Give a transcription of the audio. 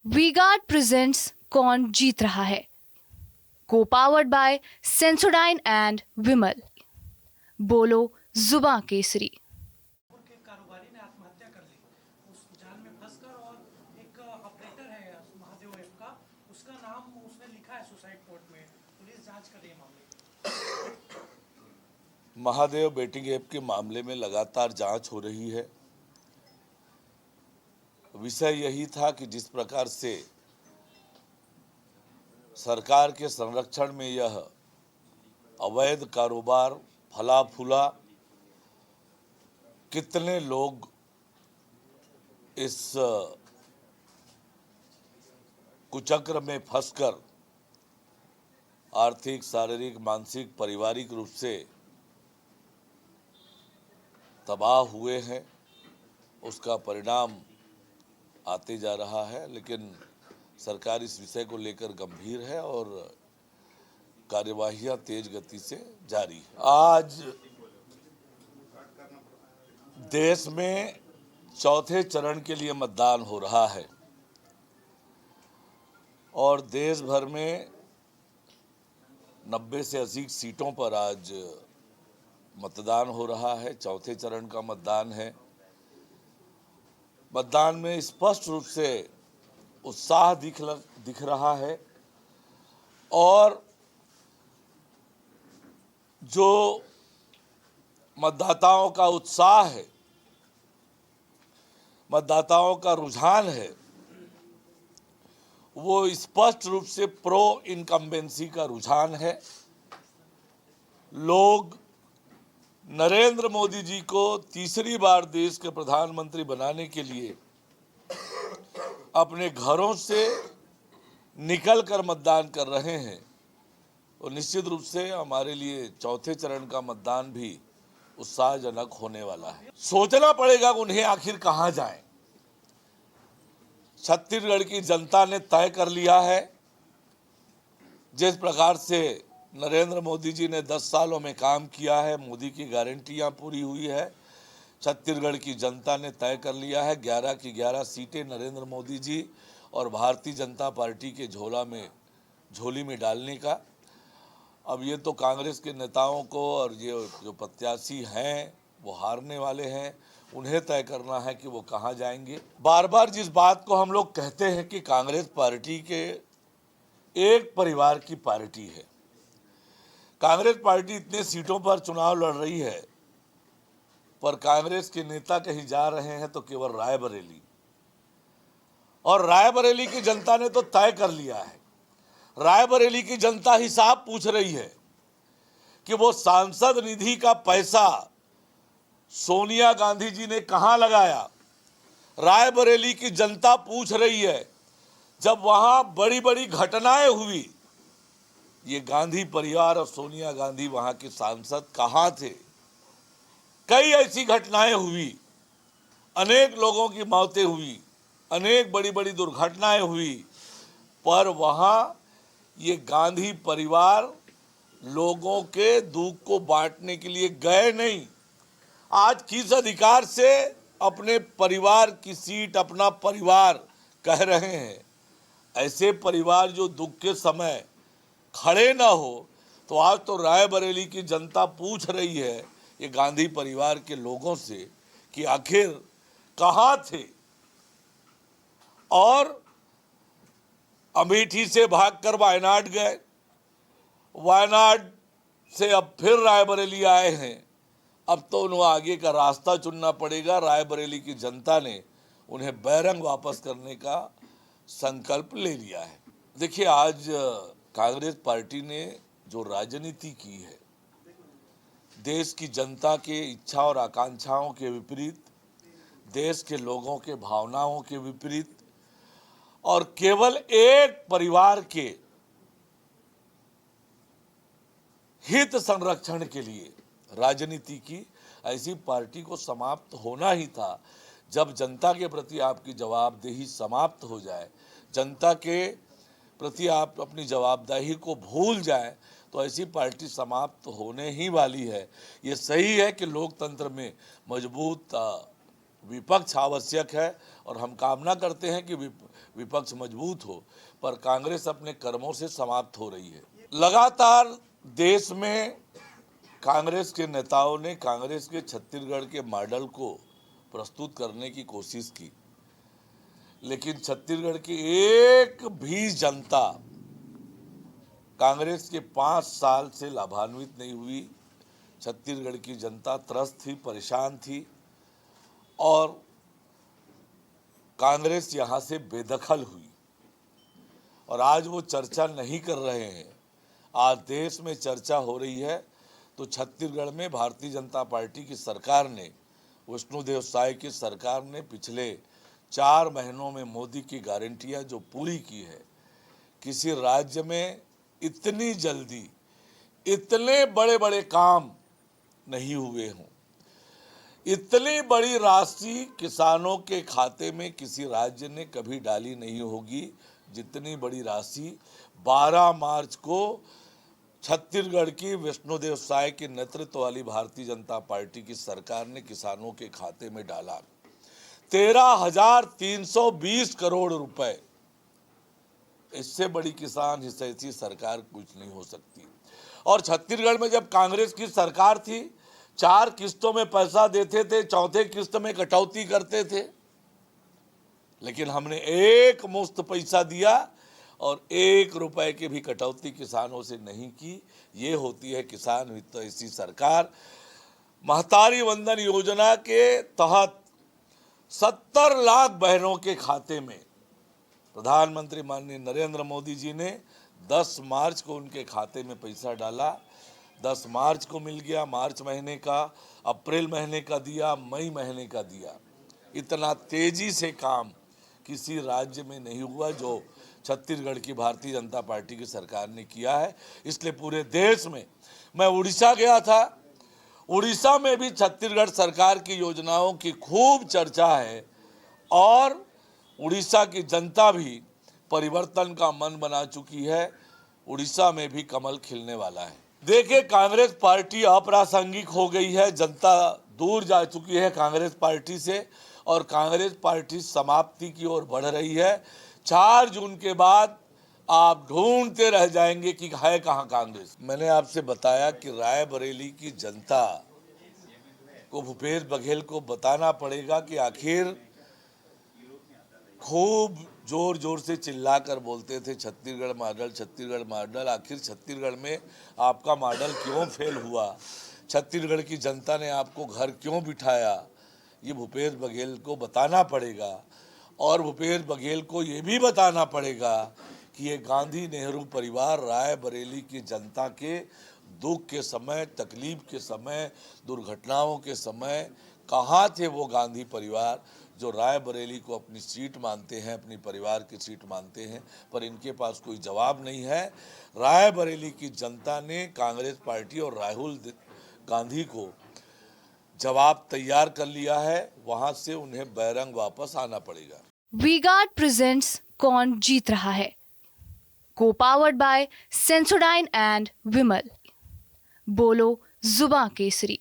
V-Guard presents कौन जीत रहा है, को पावर्ड बाय सेंसोडाइन एंड विमल। बोलो जुबां केसरी। के कारोबारी ने आत्महत्या कर ली उस जाल में फंसकर। और एक ऑपरेटर है महादेव ऐप का, उसका नाम उसने लिखा है सुसाइड पोर्ट में। पुलिस जांच कर रही है मामले। महादेव बेटिंग ऐप के मामले में लगातार जांच हो रही है। विषय यही था कि जिस प्रकार से सरकार के संरक्षण में यह अवैध कारोबार फला फूला, कितने लोग इस कुचक्र में फंसकर आर्थिक, शारीरिक, मानसिक, पारिवारिक रूप से तबाह हुए हैं, उसका परिणाम आते जा रहा है। लेकिन सरकार इस विषय को लेकर गंभीर है और कार्यवाहियां तेज गति से जारी है। आज देश में चौथे चरण के लिए मतदान हो रहा है और देश भर में 90 से 80 सीटों पर आज मतदान हो रहा है। चौथे चरण का मतदान है। मतदान में स्पष्ट रूप से उत्साह दिख रहा है और जो मतदाताओं का उत्साह है, मतदाताओं का रुझान है, वो स्पष्ट रूप से प्रो इनकम्बेंसी का रुझान है। लोग नरेंद्र मोदी जी को तीसरी बार देश के प्रधानमंत्री बनाने के लिए अपने घरों से निकलकर मतदान कर रहे हैं और निश्चित रूप से हमारे लिए चौथे चरण का मतदान भी उत्साहजनक होने वाला है। सोचना पड़ेगा उन्हें आखिर कहां जाएं। छत्तीसगढ़ की जनता ने तय कर लिया है। जिस प्रकार से नरेंद्र मोदी जी ने 10 सालों में काम किया है, मोदी की गारंटियां पूरी हुई है, छत्तीसगढ़ की जनता ने तय कर लिया है 11 की 11 सीटें नरेंद्र मोदी जी और भारतीय जनता पार्टी के झोली में डालने का। अब ये तो कांग्रेस के नेताओं को और ये जो प्रत्याशी हैं वो हारने वाले हैं, उन्हें तय करना है कि वो कहाँ जाएंगे। बार बार जिस बात को हम लोग कहते हैं कि कांग्रेस पार्टी के एक परिवार की पार्टी है, कांग्रेस पार्टी इतने सीटों पर चुनाव लड़ रही है, पर कांग्रेस के नेता कहीं जा रहे हैं तो केवल रायबरेली, और रायबरेली की जनता ने तो तय कर लिया है। रायबरेली की जनता हिसाब पूछ रही है कि वो सांसद निधि का पैसा सोनिया गांधी जी ने कहां लगाया। रायबरेली की जनता पूछ रही है, जब वहां बड़ी बड़ी घटनाएं हुई, ये गांधी परिवार और सोनिया गांधी वहां के सांसद कहां थे। कई ऐसी घटनाएं हुई, अनेक लोगों की मौतें हुई, अनेक बड़ी बड़ी दुर्घटनाएं हुई, पर वहां ये गांधी परिवार लोगों के दुख को बांटने के लिए गए नहीं। आज किस अधिकार से अपने परिवार की सीट अपना परिवार कह रहे हैं। ऐसे परिवार जो दुख के समय खड़े ना हो, तो आज तो रायबरेली की जनता पूछ रही है ये गांधी परिवार के लोगों से कि आखिर कहां थे। और अमेठी से भागकर वायनाड गए, वायनाड से अब फिर रायबरेली आए हैं। अब तो उन्हें आगे का रास्ता चुनना पड़ेगा। रायबरेली की जनता ने उन्हें बैरंग वापस करने का संकल्प ले लिया है। देखिए, आज कांग्रेस पार्टी ने जो राजनीति की है, देश की जनता के इच्छा और आकांक्षाओं के विपरीत, देश के लोगों के भावनाओं के विपरीत और केवल एक परिवार के हित संरक्षण के लिए राजनीति की, ऐसी पार्टी को समाप्त होना ही था। जब जनता के प्रति आपकी जवाबदेही समाप्त हो जाए, जनता के प्रति आप अपनी जवाबदेही को भूल जाएं, तो ऐसी पार्टी समाप्त होने ही वाली है। ये सही है कि लोकतंत्र में मजबूत विपक्ष आवश्यक है और हम कामना करते हैं कि विपक्ष मजबूत हो, पर कांग्रेस अपने कर्मों से समाप्त हो रही है। लगातार देश में कांग्रेस के नेताओं ने कांग्रेस के छत्तीसगढ़ के मॉडल को प्रस्तुत करने की कोशिश की, लेकिन छत्तीसगढ़ की एक भी जनता कांग्रेस के 5 साल से लाभान्वित नहीं हुई। छत्तीसगढ़ की जनता त्रस्त थी, परेशान थी और कांग्रेस यहां से बेदखल हुई। और आज वो चर्चा नहीं कर रहे हैं, आज देश में चर्चा हो रही है। तो छत्तीसगढ़ में भारतीय जनता पार्टी की सरकार ने, विष्णुदेव साय की सरकार ने पिछले 4 महीनों में मोदी की गारंटियां जो पूरी की है, किसी राज्य में इतनी जल्दी इतने बड़े बड़े काम नहीं हुए हों। इतनी बड़ी राशि किसानों के खाते में किसी राज्य ने कभी डाली नहीं होगी, जितनी बड़ी राशि 12 मार्च को छत्तीसगढ़ की विष्णुदेव साय के नेतृत्व वाली भारतीय जनता पार्टी की सरकार ने किसानों के खाते में डाला। 13,320 करोड़ रुपए। इससे बड़ी किसान हितैषी सरकार कुछ नहीं हो सकती। और छत्तीसगढ़ में जब कांग्रेस की सरकार थी, 4 किस्तों में पैसा देते थे, चौथे किस्त में कटौती करते थे, लेकिन हमने एक मुश्त पैसा दिया और 1 रुपए की भी कटौती किसानों से नहीं की। ये होती है किसान हितैषी सरकार। महतारी वंदन योजना के तहत 70 लाख बहनों के खाते में प्रधानमंत्री माननीय नरेंद्र मोदी जी ने 10 मार्च को उनके खाते में पैसा डाला। 10 मार्च को मिल गया, मार्च महीने का, अप्रैल महीने का दिया, मई महीने का दिया। इतना तेजी से काम किसी राज्य में नहीं हुआ जो छत्तीसगढ़ की भारतीय जनता पार्टी की सरकार ने किया है। इसलिए पूरे देश में, मैं उड़ीसा गया था, उड़ीसा में भी छत्तीसगढ़ सरकार की योजनाओं की खूब चर्चा है और उड़ीसा की जनता भी परिवर्तन का मन बना चुकी है। उड़ीसा में भी कमल खिलने वाला है। देखिए, कांग्रेस पार्टी अप्रासंगिक हो गई है, जनता दूर जा चुकी है कांग्रेस पार्टी से और कांग्रेस पार्टी समाप्ति की ओर बढ़ रही है। 4 जून के बाद आप ढूंढते रह जाएंगे कि है कहां कांग्रेस। मैंने आपसे बताया कि रायबरेली की जनता को भूपेश बघेल को बताना पड़ेगा कि आखिर खूब जोर जोर से चिल्लाकर बोलते थे छत्तीसगढ़ मॉडल, छत्तीसगढ़ मॉडल। आखिर छत्तीसगढ़ में आपका मॉडल क्यों फेल हुआ? छत्तीसगढ़ की जनता ने आपको घर क्यों बिठाया? ये भूपेश बघेल को बताना पड़ेगा। और भूपेश बघेल को ये भी बताना पड़ेगा कि ये गांधी नेहरू परिवार रायबरेली की जनता के दुख के समय, तकलीफ के समय, दुर्घटनाओं के समय कहाँ थे वो गांधी परिवार जो रायबरेली को अपनी सीट मानते हैं, अपनी परिवार की सीट मानते हैं, पर इनके पास कोई जवाब नहीं है। रायबरेली की जनता ने कांग्रेस पार्टी और राहुल गांधी को जवाब तैयार कर लिया है, वहां से उन्हें बैरंग वापस आना पड़ेगा। वी-गार्ड प्रेजेंट्स कौन जीत रहा है, को पावर्ड बाय सेंसोडाइन एंड विमल। बोलो जुबां केसरी।